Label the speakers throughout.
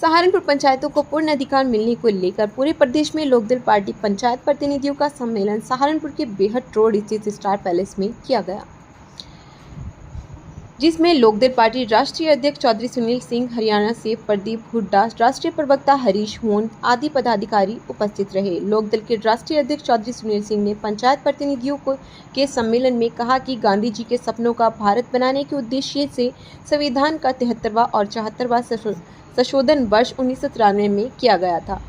Speaker 1: सहारनपुर पंचायतों को पूर्ण अधिकार मिलने को लेकर पूरे प्रदेश में लोकदल पार्टी पंचायत प्रतिनिधियों का सम्मेलन सहारनपुर के बेहट रोड स्थित स्टार पैलेस में किया गया, जिसमें लोकदल पार्टी राष्ट्रीय अध्यक्ष चौधरी सुनील सिंह, हरियाणा से प्रदीप हुड्डा, राष्ट्रीय प्रवक्ता हरीश होन आदि पदाधिकारी उपस्थित रहे। लोकदल के राष्ट्रीय अध्यक्ष चौधरी सुनील सिंह ने पंचायत प्रतिनिधियों के सम्मेलन में कहा कि गांधी जी के सपनों का भारत बनाने के उद्देश्य से संविधान का 73वां और 74वां संशोधन वर्ष 1993 में किया गया था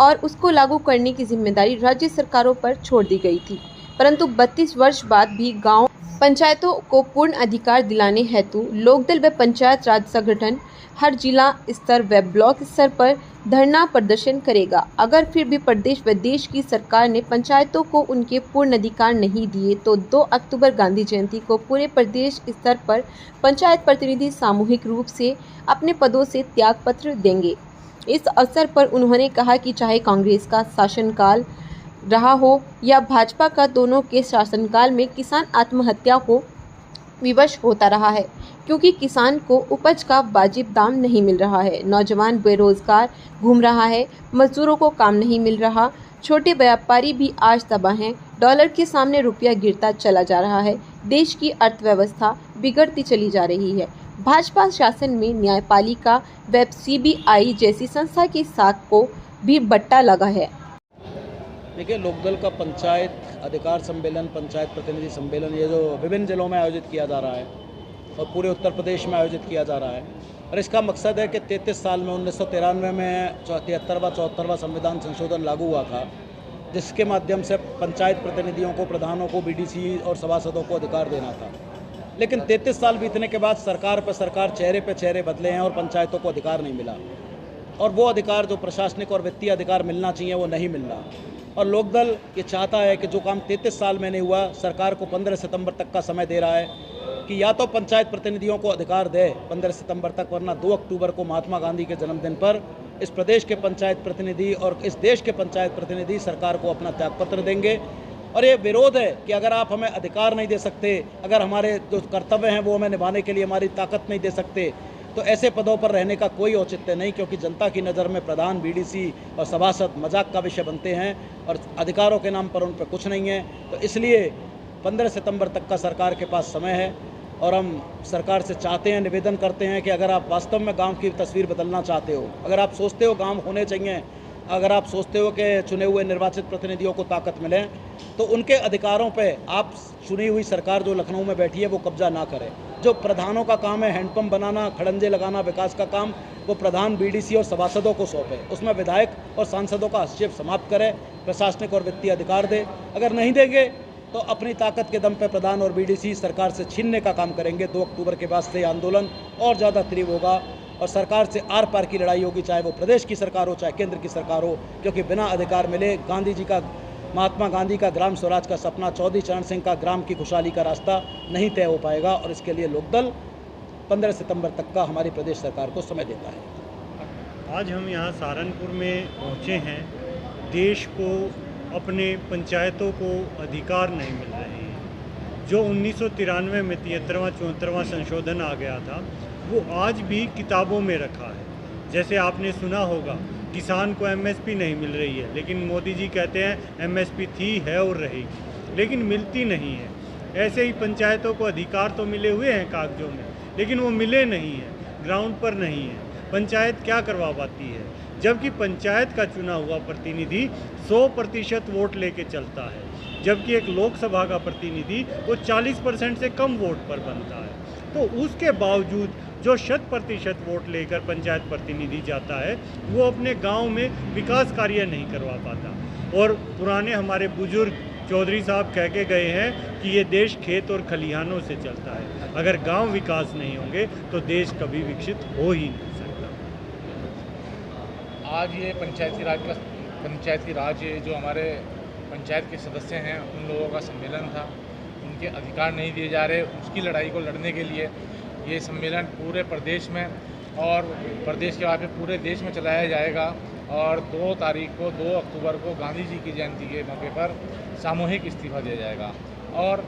Speaker 1: और उसको लागू करने की जिम्मेदारी राज्य सरकारों पर छोड़ दी गई थी, परंतु 32 वर्ष बाद भी गांव पंचायतों को पूर्ण अधिकार दिलाने हेतु लोकदल व पंचायत राज संगठन हर जिला स्तर व ब्लॉक स्तर पर धरना प्रदर्शन करेगा। अगर फिर भी प्रदेश व देश की सरकार ने पंचायतों को उनके पूर्ण अधिकार नहीं दिए तो 2 अक्टूबर गांधी जयंती को पूरे प्रदेश स्तर पर पंचायत प्रतिनिधि सामूहिक रूप से अपने पदों से त्यागपत्र देंगे। इस अवसर पर उन्होंने कहा कि चाहे कांग्रेस का शासनकाल रहा हो या भाजपा का, दोनों के शासनकाल में किसान आत्महत्या को विवश होता रहा है, क्योंकि किसान को उपज का वाजिब दाम नहीं मिल रहा है, नौजवान बेरोजगार घूम रहा है, मजदूरों को काम नहीं मिल रहा, छोटे व्यापारी भी आज तबाह हैं, डॉलर के सामने रुपया गिरता चला जा रहा है, देश की अर्थव्यवस्था बिगड़ती चली जा रही है। भाजपा शासन में न्यायपालिका व CBI जैसी संस्था के साथ को भी बट्टा लगा है।
Speaker 2: देखिए, लोकदल का पंचायत अधिकार सम्मेलन, पंचायत प्रतिनिधि सम्मेलन, ये जो विभिन्न जिलों में आयोजित किया जा रहा है और पूरे उत्तर प्रदेश में आयोजित किया जा रहा है, और इसका मकसद है कि 33 साल में 1993 में 73वां संविधान संशोधन लागू हुआ था, जिसके माध्यम से पंचायत प्रतिनिधियों को, प्रधानों को, BDC और सभासदों को अधिकार देना था। लेकिन 33 साल बीतने के बाद सरकार पर सरकार, चेहरे पे चेहरे बदले हैं और पंचायतों को अधिकार नहीं मिला, और वो अधिकार जो प्रशासनिक और वित्तीय अधिकार मिलना चाहिए वो नहीं मिल रहा। और लोकदल ये चाहता है कि जो काम 33 साल में नहीं हुआ, सरकार को 15 सितंबर तक का समय दे रहा है कि या तो पंचायत प्रतिनिधियों को अधिकार दे 15 सितंबर तक, वरना 2 अक्टूबर को महात्मा गांधी के जन्मदिन पर इस प्रदेश के पंचायत प्रतिनिधि और इस देश के पंचायत प्रतिनिधि सरकार को अपना त्यागपत्र देंगे। और ये विरोध है कि अगर आप हमें अधिकार नहीं दे सकते, अगर हमारे जो कर्तव्य हैं वो हमें निभाने के लिए हमारी ताकत नहीं दे सकते, तो ऐसे पदों पर रहने का कोई औचित्य नहीं, क्योंकि जनता की नज़र में प्रधान, BDC और सभासद मजाक का विषय बनते हैं और अधिकारों के नाम पर उन पर कुछ नहीं है। तो इसलिए 15 सितंबर तक का सरकार के पास समय है और हम सरकार से चाहते हैं, निवेदन करते हैं कि अगर आप वास्तव में गांव की तस्वीर बदलना चाहते हो, अगर आप सोचते हो गांव होने चाहिए, अगर आप सोचते हो कि चुने हुए निर्वाचित प्रतिनिधियों को ताकत मिले, तो उनके अधिकारों पे आप चुनी हुई सरकार जो लखनऊ में बैठी है वो कब्जा ना करे। जो प्रधानों का काम है हैंडपंप बनाना, खड़ंजे लगाना, विकास का काम, वो प्रधान, BDC और सभासदों को सौंपे, उसमें विधायक और सांसदों का हस्तक्षेप समाप्त करे, प्रशासनिक और वित्तीय अधिकार दे। अगर नहीं देंगे तो अपनी ताकत के दम पे प्रधान और BDC सरकार से छीनने का काम करेंगे। 2 अक्टूबर के बाद से आंदोलन और ज़्यादा तीव्र होगा और सरकार से आर पार की लड़ाई होगी, चाहे वो प्रदेश की सरकार हो, चाहे केंद्र की सरकार हो, क्योंकि बिना अधिकार मिले गांधी जी का, महात्मा गांधी का ग्राम स्वराज का सपना, चौधरी चरण सिंह का ग्राम की खुशहाली का रास्ता नहीं तय हो पाएगा। और इसके लिए लोकदल 15 सितंबर तक का हमारी प्रदेश सरकार को समय देता है।
Speaker 3: आज हम यहाँ सहारनपुर में पहुँचे हैं। देश को, अपने पंचायतों को अधिकार नहीं मिल रहे हैं। जो 1993 में 73वां 74वां संशोधन आ गया था, वो आज भी किताबों में रखा है। जैसे आपने सुना होगा, किसान को MSP नहीं मिल रही है, लेकिन मोदी जी कहते हैं MSP थी, है और रहेगी, लेकिन मिलती नहीं है। ऐसे ही पंचायतों को अधिकार तो मिले हुए हैं कागजों में, लेकिन वो मिले नहीं हैं, ग्राउंड पर नहीं है। पंचायत क्या करवा पाती है, जबकि पंचायत का चुना हुआ प्रतिनिधि 100% वोट लेके चलता है, जबकि एक लोकसभा का प्रतिनिधि वो 40% से कम वोट पर बनता है। तो उसके बावजूद जो 100% वोट लेकर पंचायत प्रतिनिधि जाता है, वो अपने गांव में विकास कार्य नहीं करवा पाता। और पुराने हमारे बुजुर्ग चौधरी साहब कह के गए हैं कि ये देश खेत और खलिहानों से चलता है। अगर गांव विकास नहीं होंगे तो देश कभी विकसित हो ही नहीं सकता।
Speaker 4: आज ये पंचायती राज जो हमारे पंचायत के सदस्य हैं, उन लोगों का सम्मेलन था। उनके अधिकार नहीं दिए जा रहे, उसकी लड़ाई को लड़ने के लिए ये सम्मेलन पूरे प्रदेश में और प्रदेश के बाद में पूरे देश में चलाया जाएगा। और 2 अक्टूबर को गांधी जी की जयंती के मौके पर सामूहिक इस्तीफा दिया जाएगा। और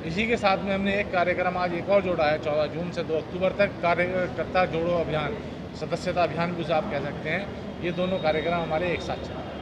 Speaker 4: इसी के साथ में हमने एक कार्यक्रम आज एक और जोड़ा है, 14 जून से 2 अक्टूबर तक कार्यकर्ता जोड़ो अभियान, सदस्यता अभियान भी उसे आप कह सकते हैं, ये दोनों कार्यक्रम हमारे एक साथ चल रहे हैं।